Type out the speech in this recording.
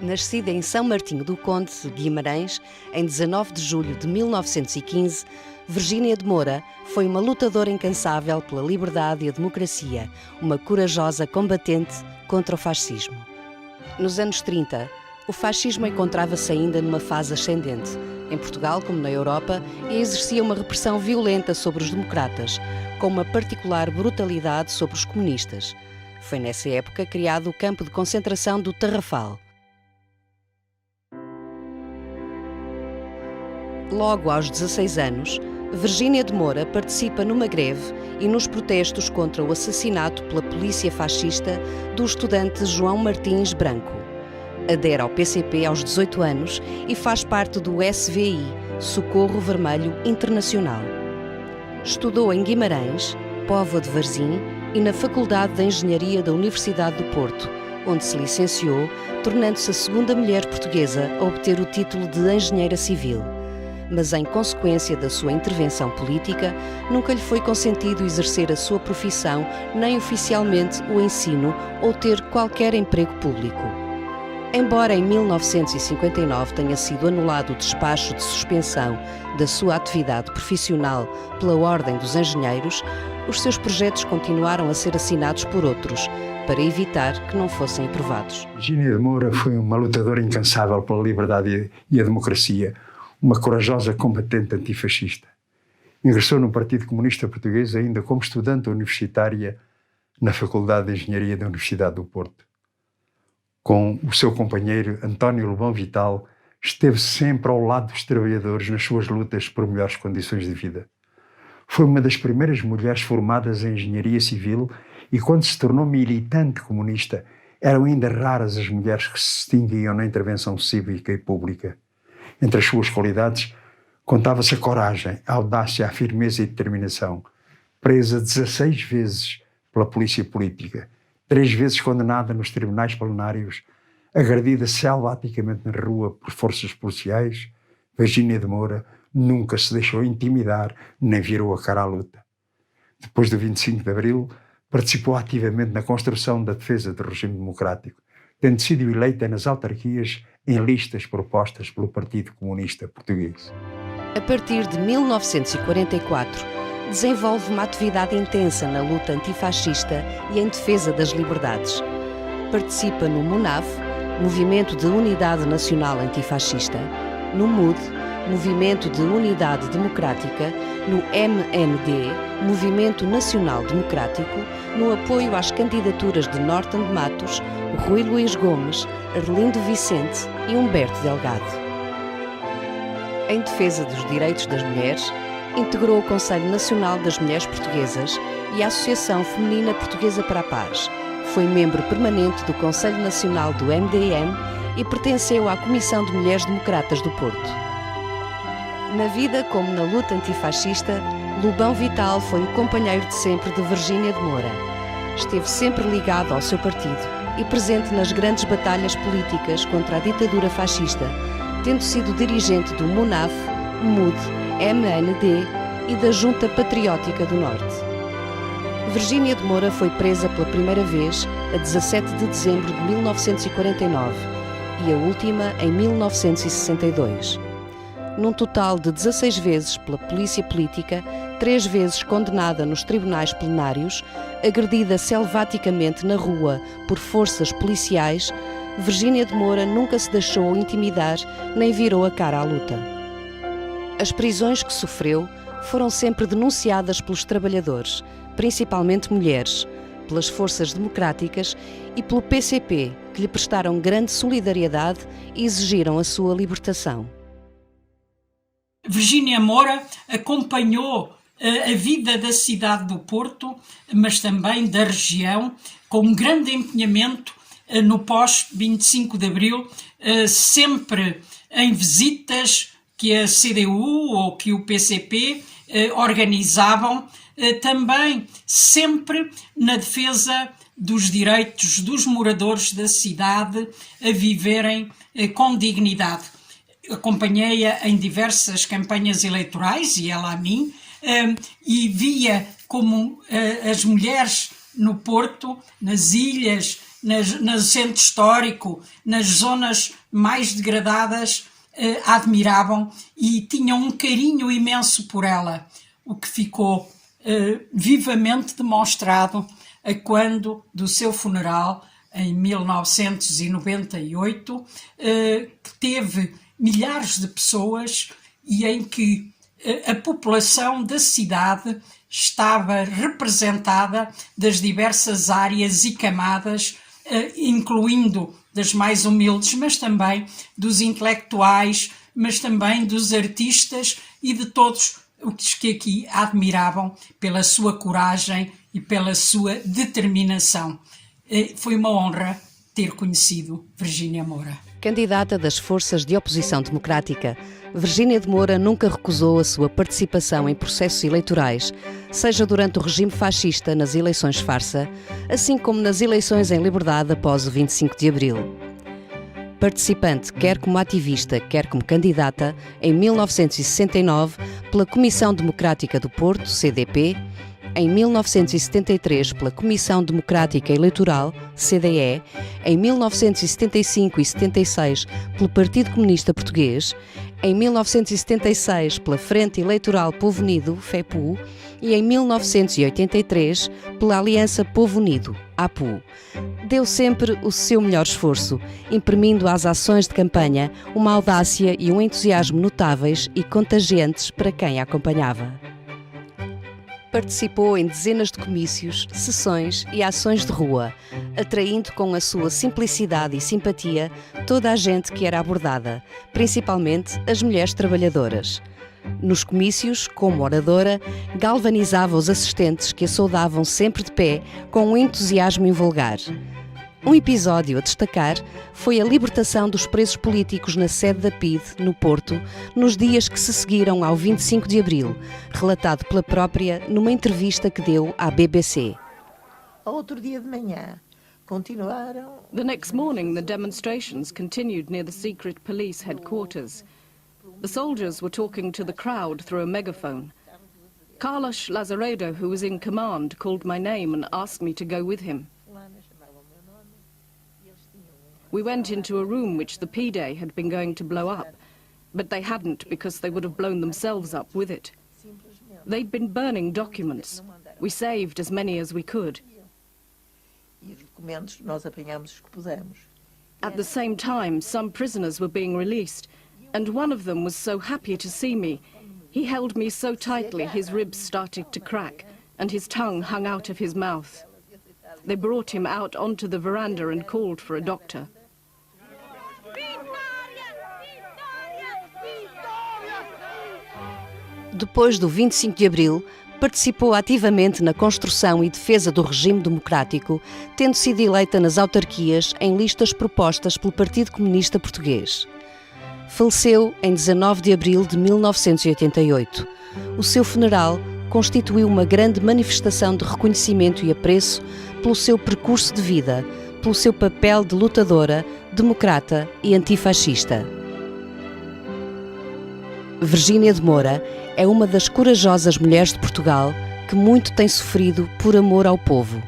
Nascida em São Martinho do Conde, Guimarães, em 19 de julho de 1915, Virgínia de Moura foi uma lutadora incansável pela liberdade e a democracia, uma corajosa combatente contra o fascismo. Nos anos 30, o fascismo encontrava-se ainda numa fase ascendente, em Portugal como na Europa, e exercia uma repressão violenta sobre os democratas, com uma particular brutalidade sobre os comunistas. Foi nessa época criado o campo de concentração do Tarrafal. Logo aos 16 anos, Virgínia de Moura participa numa greve e nos protestos contra o assassinato pela polícia fascista do estudante João Martins Branco. Adere ao PCP aos 18 anos e faz parte do SVI, Socorro Vermelho Internacional. Estudou em Guimarães, Póvoa de Varzim e na Faculdade de Engenharia da Universidade do Porto, onde se licenciou, tornando-se a segunda mulher portuguesa a obter o título de engenheira civil. Mas, em consequência da sua intervenção política, nunca lhe foi consentido exercer a sua profissão, nem oficialmente o ensino ou ter qualquer emprego público. Embora em 1959 tenha sido anulado o despacho de suspensão da sua atividade profissional pela Ordem dos Engenheiros, os seus projetos continuaram a ser assinados por outros, para evitar que não fossem aprovados. Virgínia de Moura foi uma lutadora incansável pela liberdade e a democracia, uma corajosa combatente antifascista. Ingressou no Partido Comunista Português ainda como estudante universitária na Faculdade de Engenharia da Universidade do Porto. Com o seu companheiro António Lobão Vital, esteve sempre ao lado dos trabalhadores nas suas lutas por melhores condições de vida. Foi uma das primeiras mulheres formadas em engenharia civil e, quando se tornou militante comunista, eram ainda raras as mulheres que se distinguiam na intervenção cívica e pública. Entre as suas qualidades, contava-se a coragem, a audácia, a firmeza e a determinação. Presa 16 vezes pela polícia política, 3 vezes condenada nos tribunais plenários, agredida selvaticamente na rua por forças policiais, Virgínia de Moura nunca se deixou intimidar nem virou a cara à luta. Depois do 25 de Abril, participou ativamente na construção da defesa do regime democrático, tendo sido eleita nas autarquias em listas propostas pelo Partido Comunista Português. A partir de 1944, desenvolve uma atividade intensa na luta antifascista e em defesa das liberdades. Participa no MUNAV, Movimento de Unidade Nacional Antifascista, no MUD, Movimento de Unidade Democrática, no MND, Movimento Nacional Democrático, no apoio às candidaturas de Norton de Matos, Rui Luís Gomes, Arlindo Vicente e Humberto Delgado. Em defesa dos direitos das mulheres, integrou o Conselho Nacional das Mulheres Portuguesas e a Associação Feminina Portuguesa para a Paz. Foi membro permanente do Conselho Nacional do MDM e pertenceu à Comissão de Mulheres Democratas do Porto. Na vida como na luta antifascista, Lobão Vital foi o companheiro de sempre de Virgínia de Moura. Esteve sempre ligado ao seu partido e presente nas grandes batalhas políticas contra a ditadura fascista, tendo sido dirigente do MUNAF, MUD, MND e da Junta Patriótica do Norte. Virgínia de Moura foi presa pela primeira vez a 17 de dezembro de 1949 e a última em 1962. Num total de 16 vezes pela polícia política, 3 vezes condenada nos tribunais plenários, agredida selvaticamente na rua por forças policiais, Virgínia de Moura nunca se deixou intimidar nem virou a cara à luta. As prisões que sofreu foram sempre denunciadas pelos trabalhadores, principalmente mulheres, pelas forças democráticas e pelo PCP, que lhe prestaram grande solidariedade e exigiram a sua libertação. Virgínia Moura acompanhou a vida da cidade do Porto, mas também da região, com um grande empenhamento no pós-25 de Abril, sempre em visitas que a CDU ou que o PCP organizavam, também sempre na defesa dos direitos dos moradores da cidade a viverem com dignidade. Acompanhei-a em diversas campanhas eleitorais, e ela a mim, e via como as mulheres no Porto, nas ilhas no centro histórico, nas zonas mais degradadas, a admiravam e tinham um carinho imenso por ela, o que ficou vivamente demonstrado quando, do seu funeral, em 1998, que teve milhares de pessoas e em que a população da cidade estava representada das diversas áreas e camadas, incluindo das mais humildes, mas também dos intelectuais, mas também dos artistas e de todos os que aqui a admiravam pela sua coragem e pela sua determinação. Foi uma honra ter conhecido Virgínia Moura. Candidata das forças de oposição democrática, Virgínia de Moura nunca recusou a sua participação em processos eleitorais, seja durante o regime fascista nas eleições farsa, assim como nas eleições em liberdade após o 25 de Abril. Participante quer como ativista, quer como candidata, em 1969 pela Comissão Democrática do Porto, CDP, em 1973 pela Comissão Democrática Eleitoral, CDE, em 1975 e 76 pelo Partido Comunista Português, em 1976 pela Frente Eleitoral Povo Unido, FEPU, e em 1983 pela Aliança Povo Unido, APU. Deu sempre o seu melhor esforço, imprimindo às ações de campanha uma audácia e um entusiasmo notáveis e contagiantes para quem a acompanhava. Participou em dezenas de comícios, sessões e ações de rua, atraindo com a sua simplicidade e simpatia toda a gente que era abordada, principalmente as mulheres trabalhadoras. Nos comícios, como oradora, galvanizava os assistentes que a saudavam sempre de pé com um entusiasmo invulgar. Um episódio a destacar foi a libertação dos presos políticos na sede da PIDE, no Porto, nos dias que se seguiram ao 25 de Abril, relatado pela própria numa entrevista que deu à BBC. Outro dia de manhã, continuaram... The next morning, the demonstrations continued near the secret police headquarters. The soldiers were talking to the crowd through a megaphone. Carlos Lazaredo, who was in command, called my name and asked me to go with him. We went into a room which the P-Day had been going to blow up, but they hadn't because they would have blown themselves up with it. They'd been burning documents. We saved as many as we could. At the same time, some prisoners were being released, and one of them was so happy to see me. He held me so tightly his ribs started to crack, and his tongue hung out of his mouth. They brought him out onto the veranda and called for a doctor. Depois do 25 de Abril, participou ativamente na construção e defesa do regime democrático, tendo sido eleita nas autarquias em listas propostas pelo Partido Comunista Português. Faleceu em 19 de abril de 1988. O seu funeral constituiu uma grande manifestação de reconhecimento e apreço pelo seu percurso de vida, pelo seu papel de lutadora, democrata e antifascista. Virgínia de Moura é uma das corajosas mulheres de Portugal que muito tem sofrido por amor ao povo.